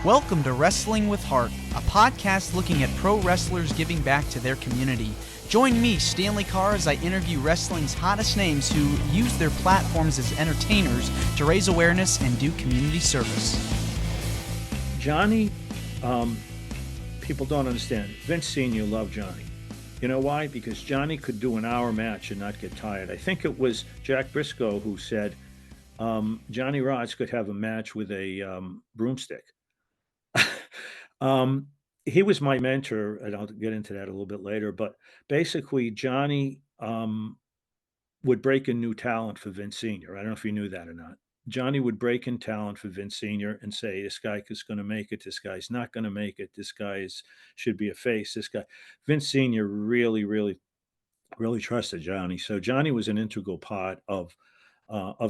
Welcome to Wrestling with Heart, a podcast looking at pro wrestlers giving back to their community. Join me, Stanley Carr, as I interview wrestling's hottest names who use their platforms as entertainers to raise awareness and do community service. Johnny, people don't understand. Vince Sr. loved Johnny. You know why? Because Johnny could do an hour match and not get tired. I think it was Jack Briscoe who said Johnny Rodz could have a match with a broomstick. um, he was my mentor, and I'll get into that a little bit later. But basically, Johnny would break in new talent for Vince Sr. I don't know if you knew that or not. Johnny would break in talent for Vince Sr. and say, "This guy is going to make it. This guy's not going to make it. This guy should be a face. This guy." Vince Sr. really trusted Johnny. So Johnny was an integral part of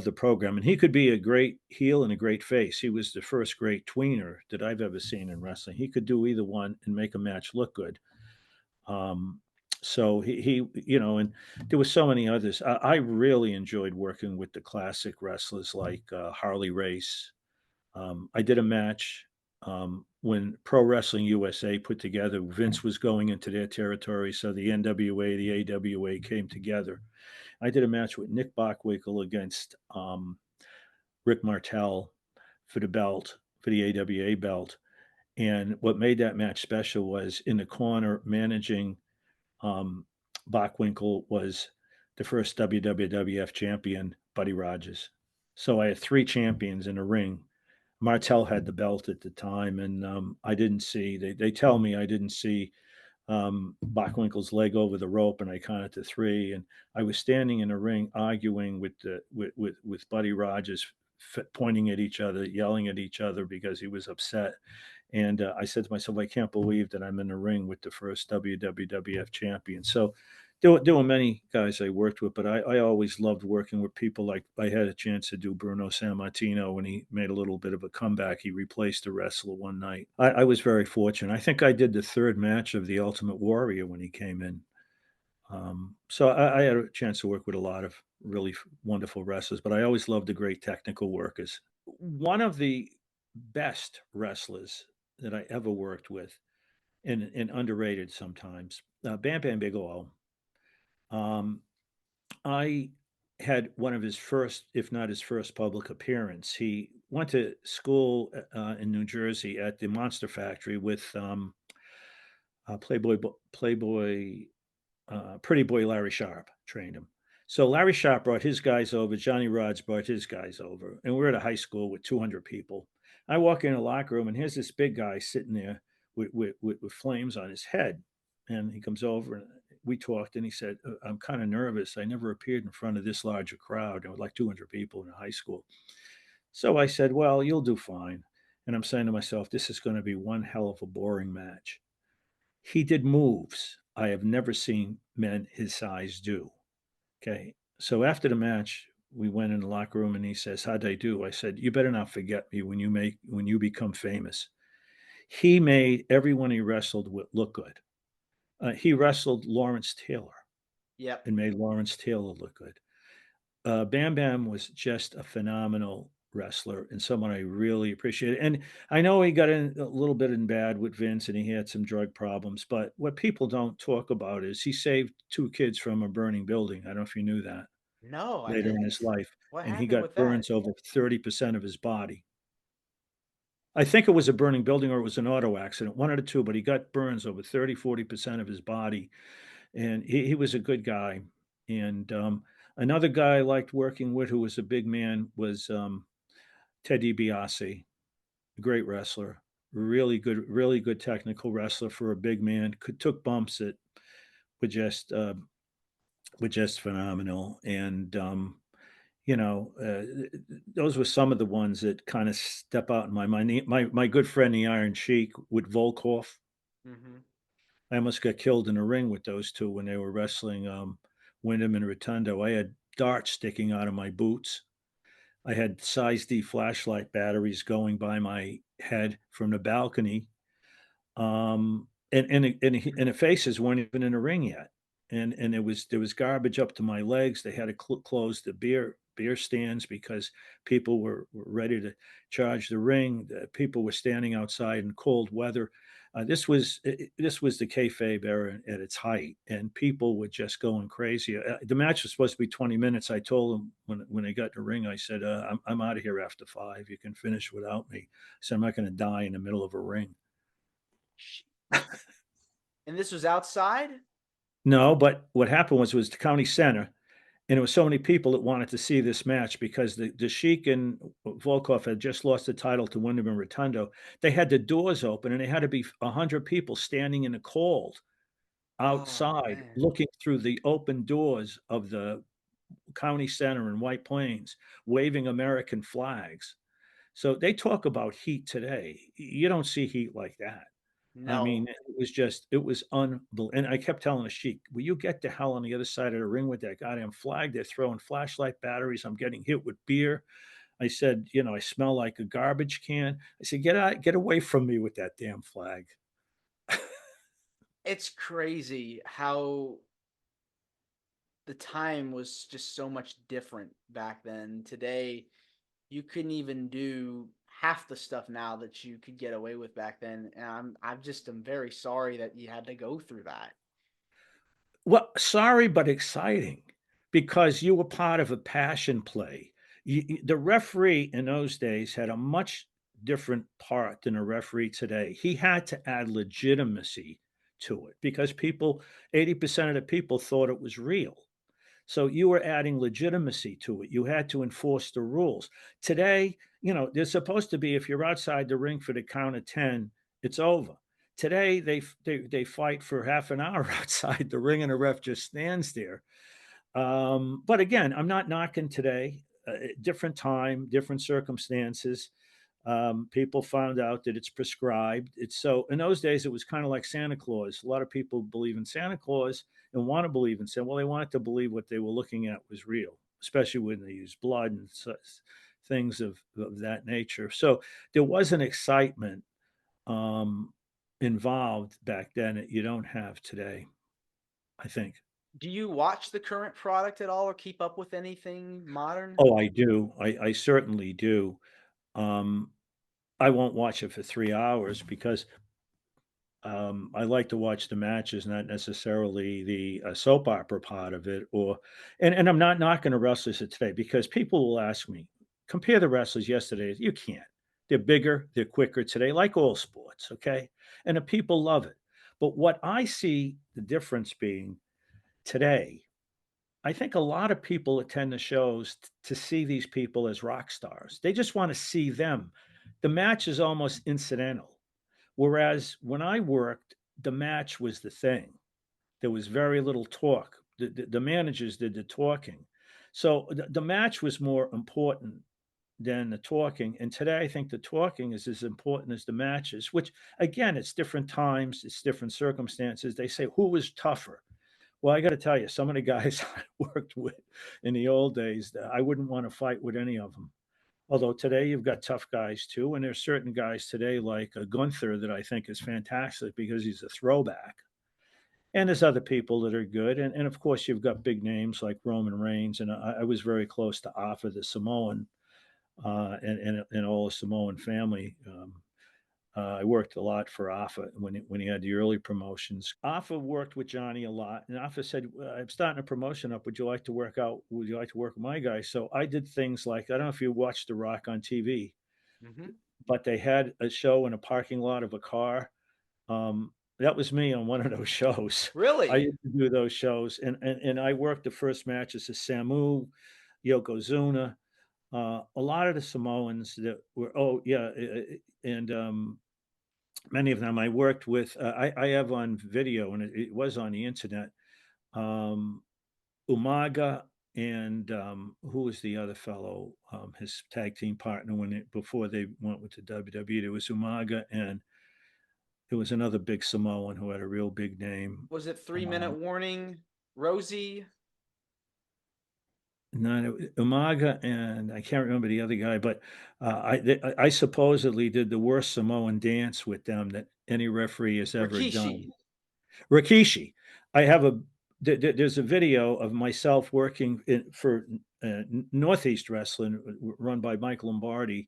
the program, and he could be a great heel and a great face. He was the first great tweener that I've ever seen in wrestling. He could do either one and make a match look good. Um, so and there were so many others. I really enjoyed working with the classic wrestlers like Harley Race. I did a match when Pro Wrestling USA put together. Vince was going into their territory, so the NWA, the AWA came together. I did a match with Nick Bockwinkel against Rick Martel for the belt, for the AWA belt. And what made that match special was in the corner managing Bockwinkel was the first WWF champion, Buddy Rogers. So I had three champions in a ring. Martel had the belt at the time, and I didn't see. They tell me I didn't see Bockwinkel's leg over the rope, and I counted to three. And I was standing in a ring arguing with Buddy Rogers, pointing at each other, yelling at each other because he was upset. And I said to myself, I can't believe that I'm in the ring with the first WWF champion. So there were many guys I worked with, but I always loved working with people like I had a chance to do Bruno Sammartino when he made a little bit of a comeback. He replaced a wrestler one night. I was very fortunate. I think I did the third match of the Ultimate Warrior when he came in. So I had a chance to work with a lot of really wonderful wrestlers, but I always loved the great technical workers. One of the best wrestlers that I ever worked with, and underrated sometimes, Bam Bam Bigelow. Um, I had one of his first, if not his first, public appearance. He went to school in New Jersey at the Monster Factory with Playboy, Pretty Boy Larry Sharp trained him. So Larry Sharp brought his guys over. Johnny Rodz brought his guys over, and we're at a high school with 200 people. I walk in the locker room, and here's this big guy sitting there with flames on his head, and he comes over and we talked, and he said, "I'm kind of nervous. I never appeared in front of this large a crowd. There were like 200 people in a high school." So I said, "Well, you'll do fine." And I'm saying to myself, "This is going to be one hell of a boring match." He did moves I have never seen men his size do. Okay. So after the match, we went in the locker room and he says, "How'd I do?" I said, "You better not forget me when you become famous." He made everyone he wrestled with look good. He wrestled Lawrence Taylor Yep. and made Lawrence Taylor look good. Bam Bam was just a phenomenal wrestler and someone I really appreciated. And I know he got in a little bit in bad with Vince and he had some drug problems, but what people don't talk about is he saved two kids from a burning building. I don't know if you knew that No, I later in his didn't. life. What And he happened got with that? burns over 30% of his body. I think it was a burning building or it was an auto accident, one of the two, but he got burns over 30, 40% of his body. And he was a good guy. And another guy I liked working with who was a big man was Ted DiBiase, a great wrestler, really good technical wrestler for a big man. Took bumps that were just uh, were just phenomenal. And those were some of the ones that kind of step out in my mind. My good friend, the Iron Sheik, with Volkov. Mhm. I almost got killed in a ring with those two when they were wrestling Wyndham and Rotundo. I had darts sticking out of my boots. I had size D flashlight batteries going by my head from the balcony. And the faces weren't even in the ring yet. and there was garbage up to my legs. They had to close the beer stands because people were ready to charge the ring. The people were standing outside in cold weather. This was the kayfabe era at its height, and people were just going crazy. The match was supposed to be 20 minutes. I told them when they got in the ring, I said, I'm out of here after 5. You can finish without me. I said, I'm not going to die in the middle of a ring. And this was outside? No, but what happened was the county center, and there was so many people that wanted to see this match because the Sheik and Volkov had just lost the title to Wyndham and Rotundo. They had the doors open, and they had to be 100 people standing in the cold Oh, outside, man. looking through the open doors of the county center in White Plains, waving American flags. So they talk about heat today. You don't see heat like that. I No. mean, it was unbelievable. And I kept telling the Sheik, will you get the hell on the other side of the ring with that goddamn flag? They're throwing flashlight batteries. I'm getting hit with beer. I said, I smell like a garbage can. I said, get out, get away from me with that damn flag. It's crazy how the time was just so much different back then. Today, you couldn't even do half the stuff now that you could get away with back then. And I'm very sorry that you had to go through that. Well, sorry, but exciting because you were part of a passion play. The referee in those days had a much different part than a referee today. He had to add legitimacy to it because 80% of the people thought it was real. So you were adding legitimacy to it. You had to enforce the rules. Today, there's supposed to be if you're outside the ring for the count of 10, it's over. Today they fight for half an hour outside the ring and the ref just stands there. But again, I'm not knocking today. Different time, different circumstances. People found out that it's prescribed. It's so in those days it was kind of like Santa Claus. A lot of people believe in Santa Claus and want to believe in Santa. Well, they wanted to believe what they were looking at was real, especially when they used blood and things of that nature. So there was an excitement um, involved back then that you don't have today, I think. Do you watch the current product at all or keep up with anything modern? Oh, I do. I certainly do. Um, I won't watch it for 3 hours because I like to watch the matches, not necessarily the soap opera part of it. And I'm not knocking the wrestlers of today because people will ask me, compare the wrestlers yesterday. You can't. They're bigger, they're quicker today, like all sports. Okay, and the people love it. But what I see the difference being today, I think a lot of people attend the shows to see these people as rock stars. They just want to see them. The match is almost incidental. Whereas when I worked, the match was the thing. There was very little talk. The managers did the talking. So the match was more important than the talking. And today, I think the talking is as important as the matches, which, again, it's different times, it's different circumstances. They say, who was tougher? Well, I got to tell you, some of the guys I worked with in the old days, I wouldn't want to fight with any of them. Although today you've got tough guys too, and there's certain guys today like Gunther that I think is fantastic because he's a throwback. And there's other people that are good, and of course you've got big names like Roman Reigns, and I was very close to Alpha the Samoan, and all the Samoan family. I worked a lot for Alpha when he had the early promotions. Alpha worked with Johnny a lot, and Alpha said, "I'm starting a promotion up. Would you like to work out? Would you like to work with my guy?" So I did things like I don't know if you watched The Rock on TV, Hmm. but they had a show in a parking lot of a car. That was me on one of those shows. I Really? used to do those shows, and I worked the first matches as Samu, Yokozuna, a lot of the Samoans that were and many of them I worked with. I have on video, and it was on the internet. Um, Umaga and who was the other fellow? His tag team partner before they went with the WWE. There was Umaga, and there was another big Samoan who had a real big name. Was it 3 minute Um, warning? Rosie? Not Umaga, and I can't remember the other guy, but I supposedly did the worst Samoan dance with them that any referee has ever Rikishi? done. Rikishi. I have a there's a video of myself working for Northeast Wrestling, run by Mike Lombardi,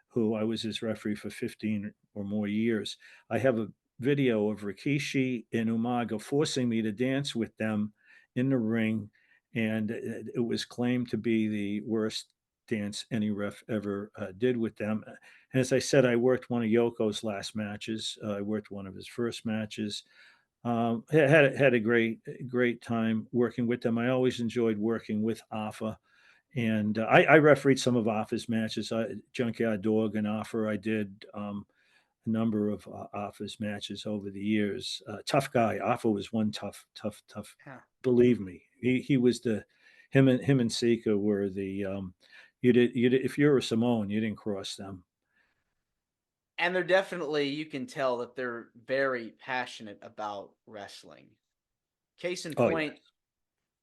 who I was his referee for 15 or more years. I have a video of Rikishi and Umaga forcing me to dance with them in the ring, and it was claimed to be the worst dance any ref ever did with them. And as I said, I worked one of Yoko's last matches. I worked one of his first matches. Had a great time working with them. I always enjoyed working with Alpha, and I refereed some of Alpha's matches. Junkyard Dog and Alpha. I did a number of Alpha's matches over the years. Tough guy. Alpha was one tough. Yeah. Believe me, he was the him and Sika were the you did if you're a Samoan, you didn't cross them. And they're definitely, you can tell that they're very passionate about wrestling. Case in Oh yeah. point,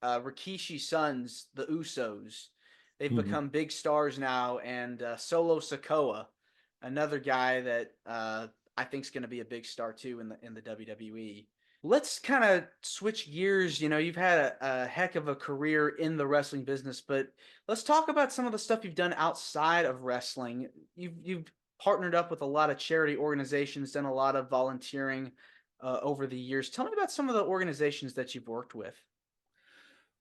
Rikishi's sons, the Usos, they've Mhm. become big stars now, and Solo Sikoa, another guy that I think is going to be a big star too in the WWE. Let's kind of switch gears. You know, you've had a heck of a career in the wrestling business, but let's talk about some of the stuff you've done outside of wrestling. You've partnered up with a lot of charity organizations, done a lot of volunteering over the years. Tell me about some of the organizations that you've worked with.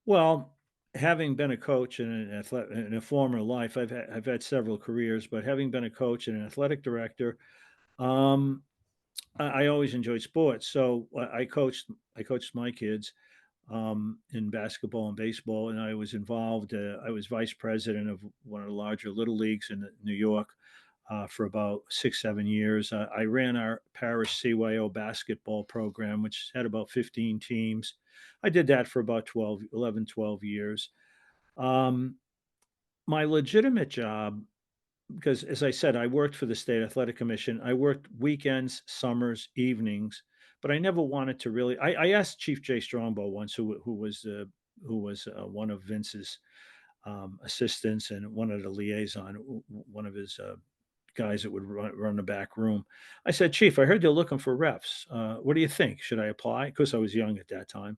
Well, having been a coach in in a former life, I've had several careers, but having been a coach and an athletic director, um, I always enjoyed sports. So I coached my kids in basketball and baseball, and I was involved. I was vice president of one of the larger little leagues in New York for about 6 7 years. I ran our parish CYO basketball program, which had about 15 teams. I did that for about 12 years. Um, my legitimate job, because as I said, I worked for the state athletic commission. I worked weekends, summers, evenings, but I never wanted to really. I asked Chief Jay Strongbow once, who was one of Vince's assistants and one of the liaison, one of his guys that would run the back room. I said, Chief, I heard they're looking for refs. What do you think? Should I apply? Because I was young at that time.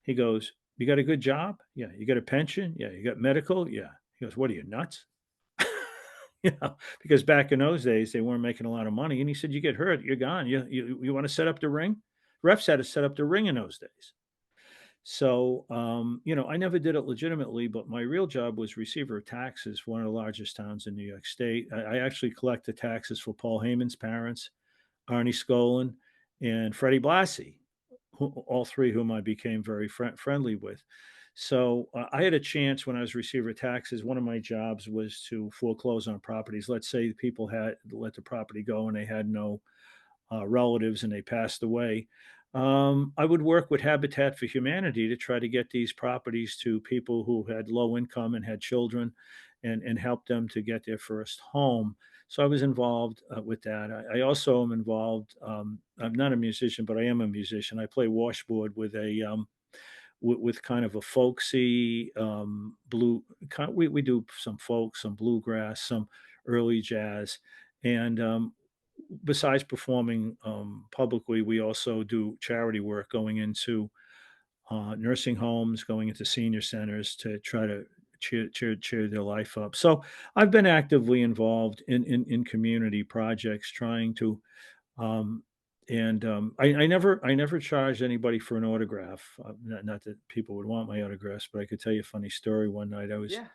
He goes, you got a good job? Yeah. You got a pension? Yeah. You got medical? Yeah. He goes, what are you, nuts? Because back in those days, they weren't making a lot of money. And he said, you get hurt, you're gone. You want to set up the ring? Refs had to set up the ring in those days. So, I never did it legitimately, but my real job was receiver of taxes for one of the largest towns in New York State. I actually collected taxes for Paul Heyman's parents, Arnie Skolin, and Freddie Blassie, all three whom I became very friendly with. So I had a chance when I was receiver of taxes. One of my jobs was to foreclose on properties. Let's say people had let the property go and they had no relatives and they passed away. I would work with Habitat for Humanity to try to get these properties to people who had low income and had children and help them to get their first home. So I was involved with that. I also am involved. I'm not a musician, but I am a musician. I play washboard with with kind of a folksy blue. We do some folk, some bluegrass, some early jazz, and besides performing publicly, we also do charity work going into nursing homes, going into senior centers to try to cheer their life up. So I've been actively involved in community projects, trying to, um, and I never charged anybody for an autograph. Not that people would want my autographs, but I could tell you a funny story. One night I was Yeah.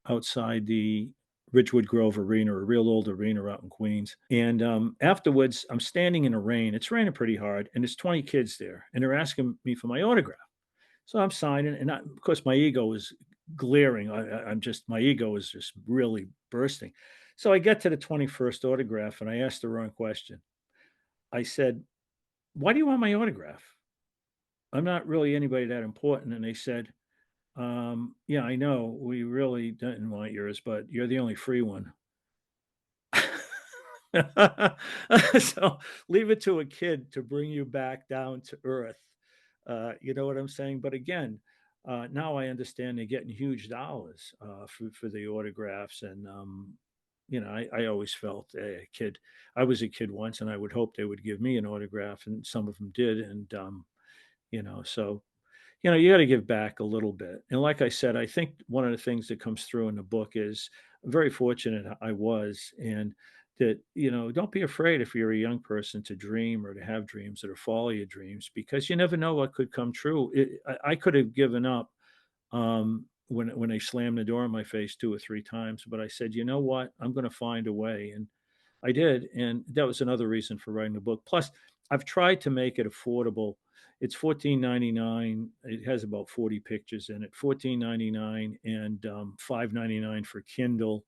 outside the Ridgewood Grove Arena, a real old arena out in Queens. And afterwards, I'm standing in the rain. It's raining pretty hard, and there's 20 kids there, and they're asking me for my autograph. So I'm signing, and of course, my ego is glaring. I'm just my ego is just really bursting. So I get to the 21st autograph, and I asked the wrong question. I said, "Why do you want my autograph? I'm not really anybody that important." And they said, "Yeah, I know. We really didn't want yours, but you're the only free one." So leave it to a kid to bring you back down to earth. You know what I'm saying? But again, now I understand they're getting huge dollars for the autographs. And, I always felt a kid, I was a kid once and I would hope they would give me an autograph, and some of them did. And, so you got to give back a little bit. And like I said, I think one of the things that comes through in the book is very fortunate I was, and that, don't be afraid if you're a young person to dream or to have dreams or to follow your dreams, because you never know what could come true. I could have given up when they slammed the door in my face 2 or 3 times, but I said, you know what, I'm going to find a way. And I did, and that was another reason for writing the book. Plus, I've tried to make it affordable. It's 14.99. It has about 40 pictures in it. 14.99 and 5.99 for Kindle.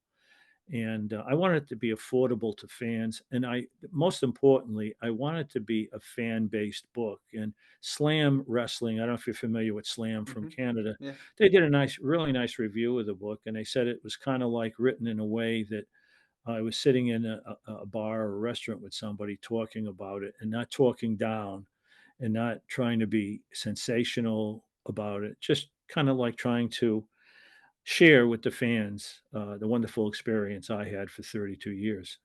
And I want it to be affordable to fans. And most importantly, I want it to be a fan-based book. And Slam Wrestling, I don't know if you're familiar with Slam from Hmm. Canada. Yeah. They did really nice review of the book, and they said it was kind of like written in a way that I was sitting in a bar or a restaurant with somebody talking about it, and not talking down and not trying to be sensational about it, just kind of like trying to share with the fans the wonderful experience I had for 32 years.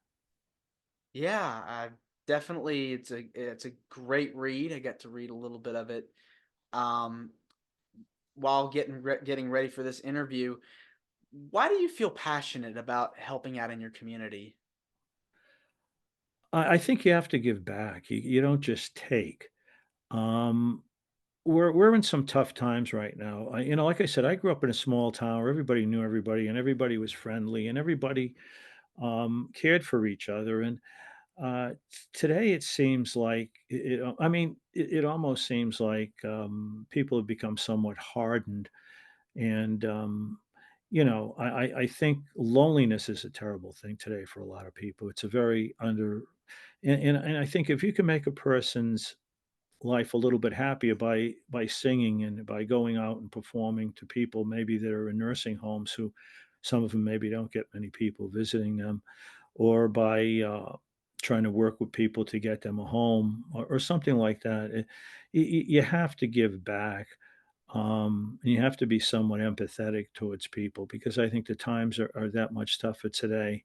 Yeah, definitely. It's a great read. I got to read a little bit of it um, while getting ready for this interview. Why do you feel passionate about helping out in your community? I think you have to give back. You don't just take. Um, we're in some tough times right now. Like I said, I grew up in a small town where everybody knew everybody, and everybody was friendly, and everybody cared for each other. And today it seems like it almost seems like people have become somewhat hardened. And I think loneliness is a terrible thing today for a lot of people. It's a very under and I think if you can make a person's life a little bit happier by singing and by going out and performing to people maybe that are in nursing homes, who some of them maybe don't get many people visiting them, or by trying to work with people to get them a home, or something like that. You have to give back, and you have to be somewhat empathetic towards people, because I think the times are that much tougher today.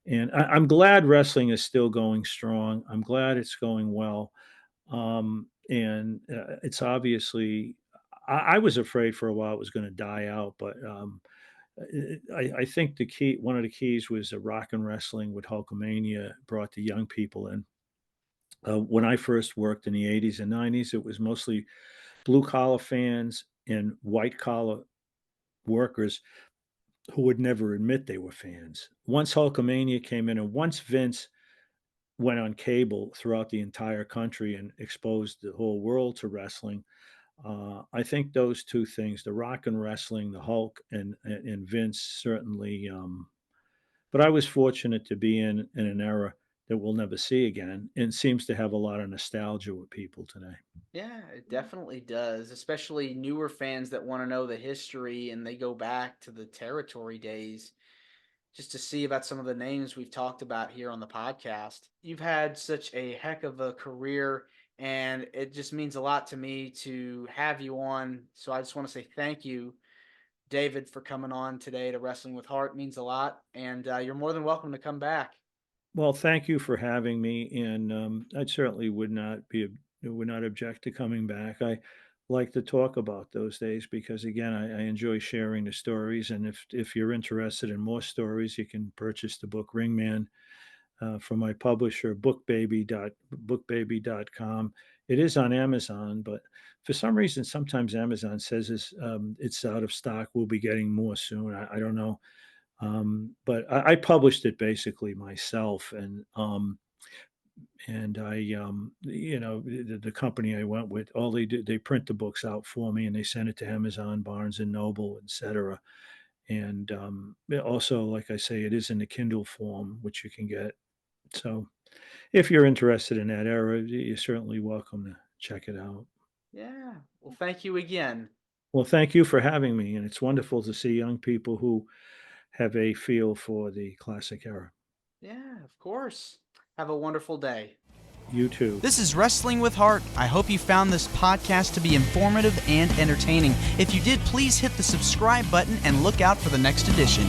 And I'm glad wrestling is still going strong. I'm glad it's going well. And it's obviously, I was afraid for a while it was going to die out, but I think one of the keys was rock and wrestling with Hulkamania brought the young people in. When I first worked in the 80s and 90s, it was mostly blue collar fans and white collar workers who would never admit they were fans. Once Hulkamania came in, and once Vince went on cable throughout the entire country and exposed the whole world to wrestling, I think those two things, the rock and wrestling, the Hulk and Vince, certainly. But I was fortunate to be in an era that we'll never see again, and seems to have a lot of nostalgia with people today. Yeah, it definitely does, especially newer fans that want to know the history and they go back to the territory days just to see about some of the names we've talked about here on the podcast. You've had such a heck of a career, and it just means a lot to me to have you on. So I just want to say thank you, David, for coming on today to Wrestling with Heart. It means a lot, and you're more than welcome to come back. Well, thank you for having me, and I certainly would not object to coming back. I like to talk about those days because, again, I enjoy sharing the stories. And if you're interested in more stories, you can purchase the book Ringman from my publisher, bookbaby.com. It is on Amazon, but for some reason, sometimes Amazon says it's out of stock. We'll be getting more soon. I don't know. But I published it basically myself, and the company I went with, all they do, they print the books out for me and they send it to Amazon, Barnes and Noble, etc. And also, like I say, it is in the Kindle form, which you can get. So if you're interested in that era, you're certainly welcome to check it out. Yeah. Well, thank you again. Well, thank you for having me, and it's wonderful to see young people who have a feel for the classic era. Yeah, of course. Have a wonderful day. You too. This is Wrestling with Heart. I hope you found this podcast to be informative and entertaining. If you did, please hit the subscribe button and look out for the next edition.